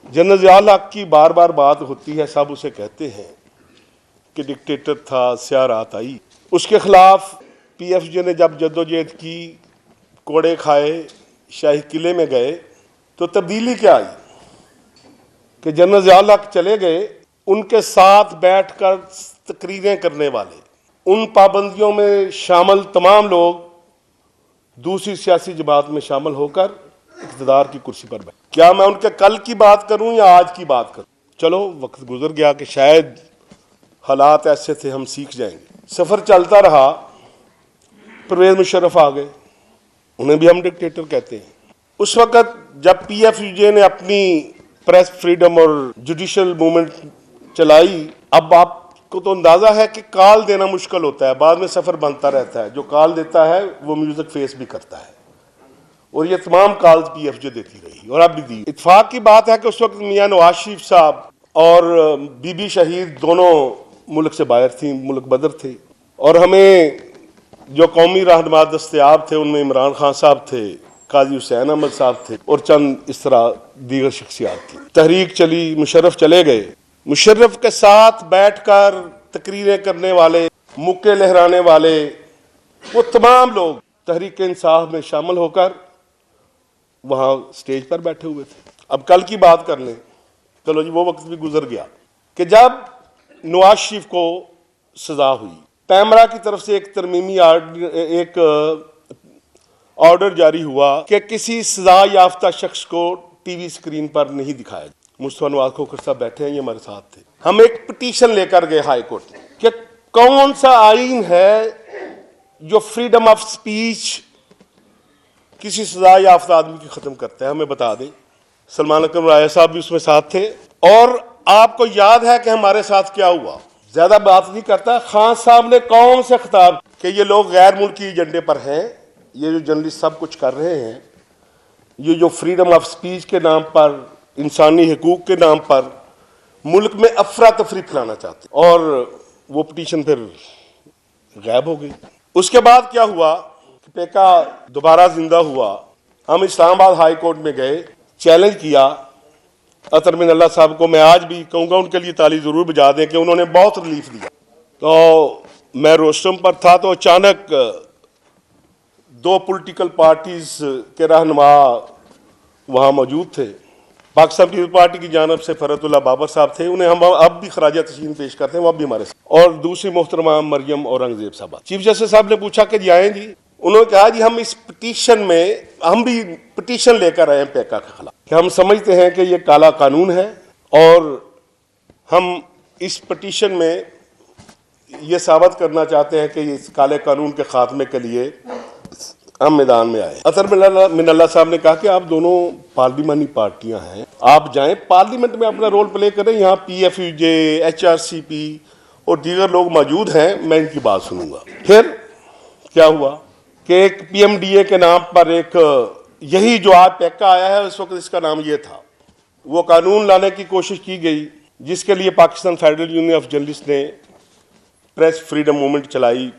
General Zia-ul हक की बार बार बात होती है, सब उसे कहते हैं कि डिक्टेटर था, स्याह-रात आई। उसके खिलाफ पीएफजे ने जब जद्दोजहद की, कोड़े खाए, शाही किले में गए, तो तब्दीली क्या आई कि जनरल ज़िया-उल हक चले गए, उनके साथ बैठकर तकरीरें करने वाले, उन पाबंदियों में शामिल तमाम लोग दूसरी सियासी जमात में शामिल होकर इक़्तिदार की कुर्सी पर बैठे। क्या मैं उनके कल की बात करूं या आज की बात करूं? चलो वक्त गुजर गया कि शायद हालात ऐसे थे, हम सीख जाएंगे। सफ़र चलता रहा, परवेज़ मुशर्रफ आ गए, उन्हें भी हम डिक्टेटर कहते हैं। उस वक़्त जब पीएफजे ने अपनी प्रेस फ्रीडम और जुडिशल मूवमेंट चलाई, अब आपको तो अंदाज़ा है कि कॉल देना मुश्किल होता है, बाद में सफ़र बनता रहता है। जो कॉल देता है वो म्यूज़िक फेस भी करता है, और ये तमाम कॉल्स पीएफजे देती रही और अब भी दी। इत्तेफाक की बात है कि उस वक्त मियाँ नवाज शरीफ साहब और बीबी शहीद दोनों मुल्क से बाहर थी, मुल्क बदर थे, और हमें जो कौमी रहनुमा दस्तयाब थे उनमें इमरान खान साहब थे, काजी हुसैन अहमद साहब थे, और चंद इस तरह दीगर शख्सियात थी। तहरीक चली, मुशर्रफ चले गए। मुशर्रफ के साथ बैठकर तकरीरें करने वाले, मुक्के लहराने वाले, वो तमाम लोग तहरीक इंसाफ में शामिल होकर वहाँ स्टेज पर बैठे हुए थे। अब कल की बात कर लें, चलो जी, वो वक्त भी गुजर गया कि जब नवाज शरीफ को सजा हुई, पैमरा की तरफ से एक तरमीमी ऑर्डर जारी हुआ कि किसी सजा याफ्ता शख्स को टीवी स्क्रीन पर नहीं दिखाया। मुस्तफा नवाज खोखर साहब बैठे हैं, ये हमारे साथ थे। हम एक पिटीशन लेकर गए हाई कोर्ट में कि कौन सा आइन है जो फ्रीडम ऑफ स्पीच किसी सजा याफ्ता आदमी की खत्म करता है, हमें बता दें। सलमान अकरम राय साहब भी उसमें साथ थे, और आपको याद है कि हमारे साथ क्या हुआ। ज्यादा बात नहीं करता, खान साहब ने कौन से खिताब कि ये लोग गैर मुल्की एजेंडे पर हैं, ये जो जर्नलिस्ट सब कुछ कर रहे हैं, ये जो फ्रीडम ऑफ स्पीच के नाम पर, इंसानी हकूक के नाम पर मुल्क में अफरा तफरी फैलाना चाहते, और वो पिटीशन फिर गायब हो गई। उसके बाद क्या हुआ, पेका दोबारा जिंदा हुआ। हम इस्लामाबाद हाई कोर्ट में गए, चैलेंज किया अतर मिनल्ला साहब को। मैं आज भी कहूँगा उनके लिए ताली जरूर बजा दें कि उन्होंने बहुत रिलीफ दिया। तो मैं रोस्टम पर था, तो अचानक दो पॉलिटिकल पार्टीज के रहनुमा वहाँ मौजूद थे। पाकिस्तान पीपल्स पार्टी की जानब से फरतुल्लाह बाबर साहब थे, उन्हें हम अब भी खराज तस्लीम पेश करते हैं, वो अब भी हमारे साथ, और दूसरी मोहतरमा मरियम औरंगजेब साहब। चीफ जस्टिस साहब ने पूछा कि जी आए जी, उन्होंने कहा जी हम इस पिटीशन में, हम भी पिटीशन लेकर आए हैं पैका के खिलाफ, कि हम समझते हैं कि ये काला कानून है, और हम इस पिटीशन में ये साबित करना चाहते हैं कि इस काले कानून के खात्मे के लिए हम मैदान में आए। अतर मिनल्ला साहब ने कहा कि आप दोनों पार्लिमानी पार्टियां हैं, आप जाएं पार्लियामेंट में अपना रोल प्ले करें, यहाँ पीएफजे, एचआरसीपी और दीगर लोग मौजूद हैं, मैं इनकी बात सुनूंगा। फिर क्या हुआ कि एक पीएमडीए के नाम पर एक, यही जो आज पैका आया है उस वक्त इसका नाम ये था, वो कानून लाने की कोशिश की गई, जिसके लिए Pakistan federal union of journalist ने प्रेस फ्रीडम मूवमेंट चलाई,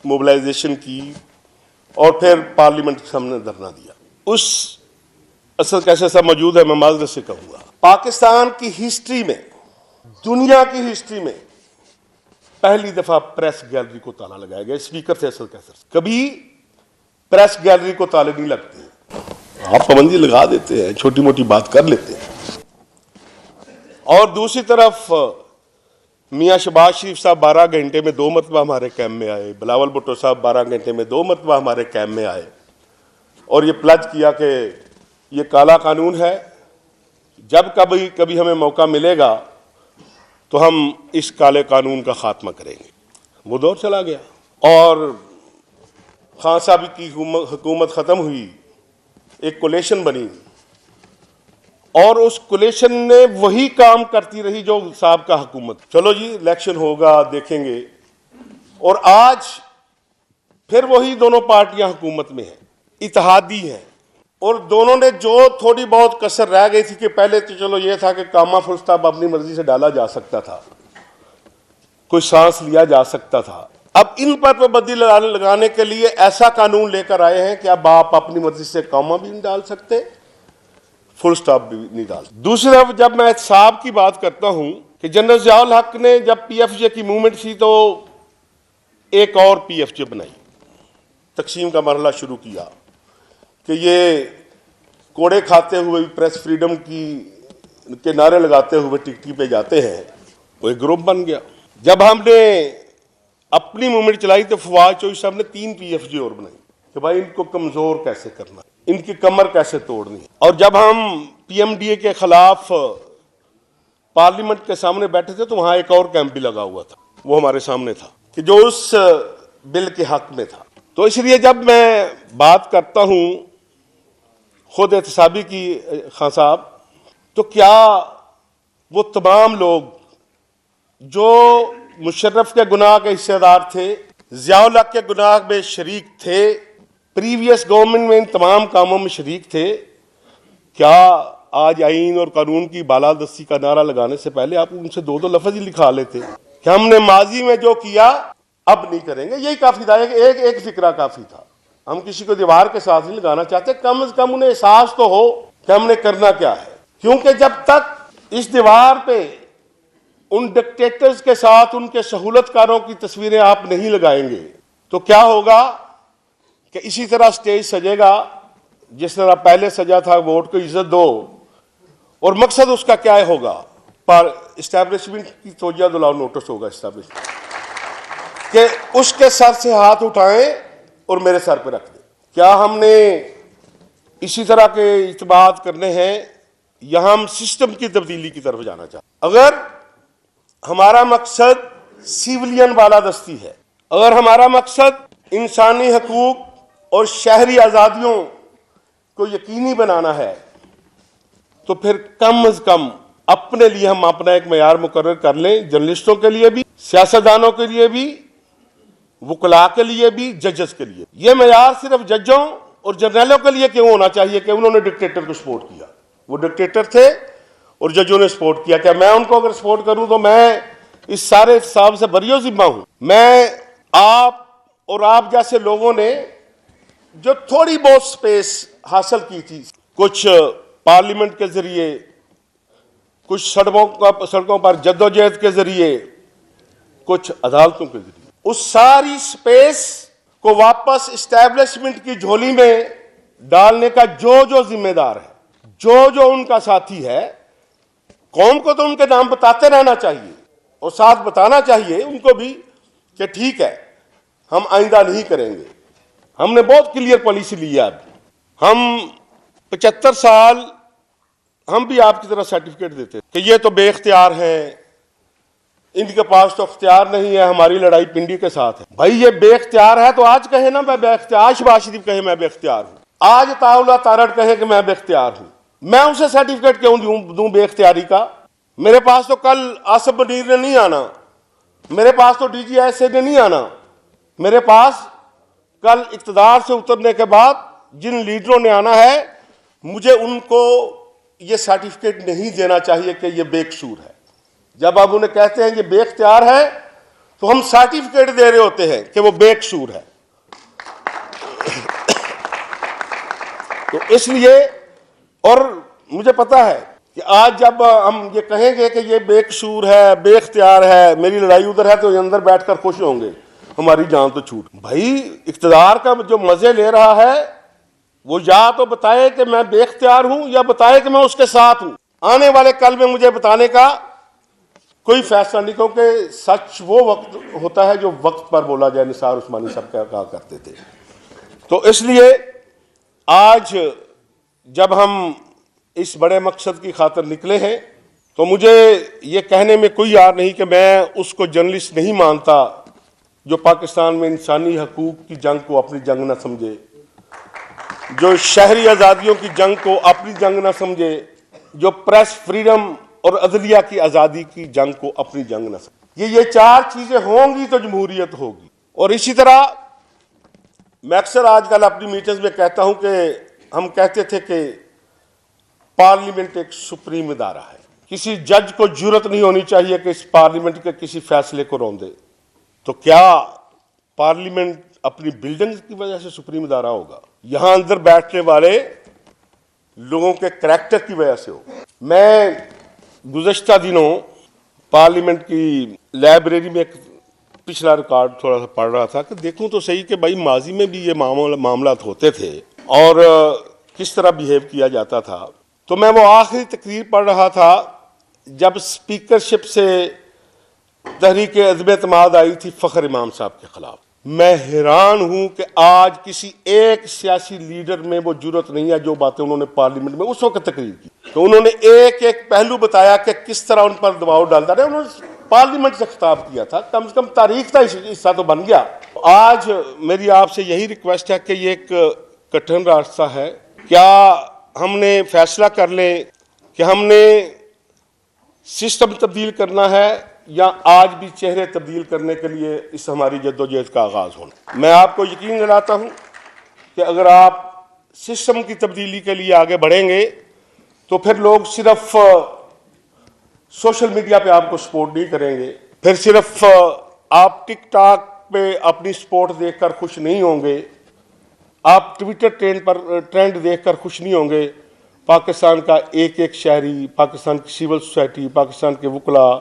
मोबिलाइजेशन की, और फिर पार्लियामेंट के सामने धरना दिया। उस असल कैसे सब मौजूद है, मैं माजरत से कहूँगा। पाकिस्तान की हिस्ट्री में, दुनिया की हिस्ट्री में पहली दफा प्रेस गैलरी को ताला लगाया गया। स्पीकर थे असल कैसर। कभी प्रेस गैलरी को ताले नहीं लगते, आप पाबंदी लगा देते हैं, छोटी मोटी बात कर लेते हैं। और दूसरी तरफ मियाँ शहबाज शरीफ साहब 12 घंटे में 2 मरतबा हमारे कैंप में आए, बिलावल भुट्टो साहब 12 घंटे में 2 मरतबा हमारे कैंप में आए, और ये प्लज किया कि ये काला कानून है, जब कभी कभी हमें मौका मिलेगा तो हम इस काले कानून का खात्मा करेंगे। वो दौर चला गया, और खान साहब की हुकूमत ख़त्म हुई, एक कोलेशन बनी, और उस कोलेशन ने वही काम करती रही जो साहब का हुकूमत। चलो जी इलेक्शन होगा, देखेंगे, और आज फिर वही दोनों पार्टियां हुकूमत में हैं, इत्तेहादी हैं, और दोनों ने जो थोड़ी बहुत कसर रह गई थी कि पहले तो चलो ये था कि कामा फुल स्टॉप अपनी मर्जी से डाला जा सकता था, कोई सांस लिया जा सकता था, अब इन पर पाबंदी लगाने के लिए ऐसा कानून लेकर आए हैं कि अब आप अपनी मर्जी से कामा भी नहीं डाल सकते, फुल स्टॉप भी नहीं डाल। दूसरी तरफ जब मैं एहतसाब की बात करता हूं कि जनरल ज़ियाउल हक ने जब पीएफजे की मूवमेंट थी तो एक और पीएफजे बनाई, तकसीम का मरहला शुरू किया कि ये कोड़े खाते हुए प्रेस फ्रीडम के नारे लगाते हुए टिकटी पे जाते हैं, वो एक ग्रुप बन गया। जब हमने अपनी मूवमेंट चलाई तो फवाद चौधरी साहब ने 3 पीएफजे और बनाई कि भाई इनको कमजोर कैसे करना, इनकी कमर कैसे तोड़नी। और जब हम पीएमडीए के खिलाफ पार्लियामेंट के सामने बैठे थे तो वहां एक और कैंप भी लगा हुआ था, वो हमारे सामने था कि जो उस बिल के हक में था। तो इसलिए जब मैं बात करता हूं खुद एहतसाबी की खान साहब, तो क्या वो तमाम लोग जो मुशर्रफ के गुनाह के हिस्सेदार थे, ज़ियाउल हक के गुनाह में शरीक थे, प्रीवियस गवर्नमेंट में इन तमाम कामों में शरीक थे, क्या आज आईन और कानून की बालादस्ती का नारा लगाने से पहले आप उनसे 2 लफ्ज ही लिखा लेते कि हमने माजी में जो किया अब नहीं करेंगे। यही काफी था, एक फिक्रा काफी था। हम किसी को दीवार के साथ नहीं लगाना चाहते, कम से कम उन्हें एहसास तो हो कि हमने करना क्या है। क्योंकि जब तक इस दीवार पे उन डिक्टेटर्स के साथ उनके सहूलतकारों की तस्वीरें आप नहीं लगाएंगे तो क्या होगा कि इसी तरह स्टेज सजेगा जिस तरह पहले सजा था, वोट को इज्जत दो, और मकसद उसका क्या होगा, पर इस्टेब्लिशमेंट की तोज्जा दिलाओ नोटिस होगा इस्टेब्लिशमेंट कि उसके सर से हाथ उठाएं और मेरे सर पे रख दें। क्या हमने इसी तरह के इत्तेमाद करने हैं या हम सिस्टम की तब्दीली की तरफ जाना चाहते? अगर हमारा मकसद सिविलियन बालादस्ती है, अगर हमारा मकसद इंसानी हकूक और शहरी आज़ादियों को यकीनी बनाना है तो फिर कम से कम अपने लिए हम अपना एक मयार मुकर्रर कर लें, जर्नलिस्टों के लिए भी, सियासतदानों के लिए भी, वकला के लिए भी, जजेस के लिए। यह मयार सिर्फ जजों और जर्नलों के लिए क्यों होना चाहिए कि उन्होंने डिक्टेटर को सपोर्ट किया? वो डिक्टेटर थे और जजों ने सपोर्ट किया। क्या मैं उनको अगर सपोर्ट करूं तो मैं इस सारे हिसाब से बरियो जिम्मा हूं? मैं आप और आप जैसे लोगों ने जो थोड़ी बहुत स्पेस हासिल की थी, कुछ पार्लियामेंट के जरिए, कुछ सड़कों पर जद्दोजहद के जरिए, कुछ अदालतों के जरिए, उस सारी स्पेस को वापस इस्टेब्लिशमेंट की झोली में डालने का जो जिम्मेदार है, जो उनका साथी है, कौम को तो उनके नाम बताते रहना चाहिए और साथ बताना चाहिए उनको भी कि ठीक है हम आइंदा नहीं करेंगे। हमने बहुत क्लियर पॉलिसी ली है। अब हम 75 साल हम भी आपकी तरह सर्टिफिकेट देते कि ये तो बेख्तियार हैं, इनके पास तो अख्तियार नहीं है, हमारी लड़ाई पिंडी के साथ है। भाई ये बेख्तियार है तो आज कहे ना मैं बेख्तियार, शहबाज शरीफ कहे मैं बेख्तियार हूं, आज ताउला तारड़ कहे कि मैं बेख्तियार हूं, मैं उसे सर्टिफिकेट क्यों दूं बेख्तियारी का? मेरे पास तो कल आसिफ बनीर ने नहीं आना, मेरे पास तो डीजीआईएसए ने नहीं आना, मेरे पास कल इक्तदार से उतरने के बाद जिन लीडरों ने आना है, मुझे उनको ये सर्टिफिकेट नहीं देना चाहिए कि ये बेकसूर है। जब आप उन्हें कहते हैं कि बेख्तियार है तो हम सर्टिफिकेट दे रहे होते हैं कि वो बेकसूर है। तो इसलिए, और मुझे पता है कि आज जब हम ये कहेंगे कि ये बेकसूर है, बेख्तियार है, मेरी लड़ाई उधर है, तो ये अंदर बैठकर खुश होंगे हमारी जान तो छूट। भाई इख्तियार का जो मजे ले रहा है वो या तो बताए कि मैं बेख्तियार हूं या बताए कि मैं उसके साथ हूं। आने वाले कल में मुझे बताने का कोई फैसला नहीं, क्योंकि सच वो वक्त होता है जो वक्त पर बोला जाए, निसार उस्मानी सब कहा करते थे। तो इसलिए आज जब हम इस बड़े मकसद की खातिर निकले हैं तो मुझे ये कहने में कोई यार नहीं कि मैं उसको जर्नलिस्ट नहीं मानता जो पाकिस्तान में इंसानी हकूक की जंग को अपनी जंग न समझे, जो शहरी आज़ादियों की जंग को अपनी जंग न समझे, जो प्रेस फ्रीडम और अदलिया की आज़ादी की जंग को अपनी जंग न समझे। ये 4 चीज़ें होंगी तो जमहूरियत होगी। और इसी तरह मैं अक्सर आजकल अपनी मीटिंग्स में कहता हूं कि हम कहते थे कि पार्लियामेंट एक सुप्रीम इदारा है, किसी जज को जुर्रत नहीं होनी चाहिए कि इस पार्लियामेंट के किसी फैसले को रोंदे। तो क्या पार्लियामेंट अपनी बिल्डिंग की वजह से सुप्रीम इदारा होगा? यहां अंदर बैठने वाले लोगों के करैक्टर की वजह से हो। मैं गुज़श्ता दिनों पार्लियामेंट की लाइब्रेरी में एक पिछला रिकॉर्ड थोड़ा सा पढ़ रहा था कि देखूं तो सही कि भाई माजी में भी ये मामला होते थे और किस तरह बिहेव किया जाता था। तो मैं वो आखिरी तकरीर पढ़ रहा था जब स्पीकरशिप से तहरीक अज़्म-ए-एतमाद आई थी फ़खर इमाम साहब के खिलाफ। मैं हैरान हूं कि आज किसी एक सियासी लीडर में वो जुर्रत नहीं है जो बातें उन्होंने पार्लियामेंट में उस वक्त तकरीर की, तो उन्होंने एक एक पहलू बताया कि किस तरह उन पर दबाव डालता रहे। उन्होंने पार्लियामेंट से खिताब किया था, कम से कम तारीख का हिस्सा तो बन गया। आज मेरी आपसे यही रिक्वेस्ट है कि ये एक कठिन रास्ता है, क्या हमने फैसला कर लें कि हमने सिस्टम तब्दील करना है या आज भी चेहरे तब्दील करने के लिए इस हमारी जद्दोजहद का आगाज होना। मैं आपको यकीन दिलाता हूं कि अगर आप सिस्टम की तब्दीली के लिए आगे बढ़ेंगे तो फिर लोग सिर्फ सोशल मीडिया पे आपको सपोर्ट नहीं करेंगे, फिर सिर्फ आप टिकटॉक पे अपनी सपोर्ट देखकर खुश नहीं होंगे, आप ट्विटर ट्रेंड देखकर खुश नहीं होंगे। पाकिस्तान का एक एक शहरी, पाकिस्तान की सिविल सोसाइटी, पाकिस्तान के वकला,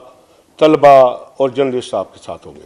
तलबा और जर्नलिस्ट आपके साथ होंगे।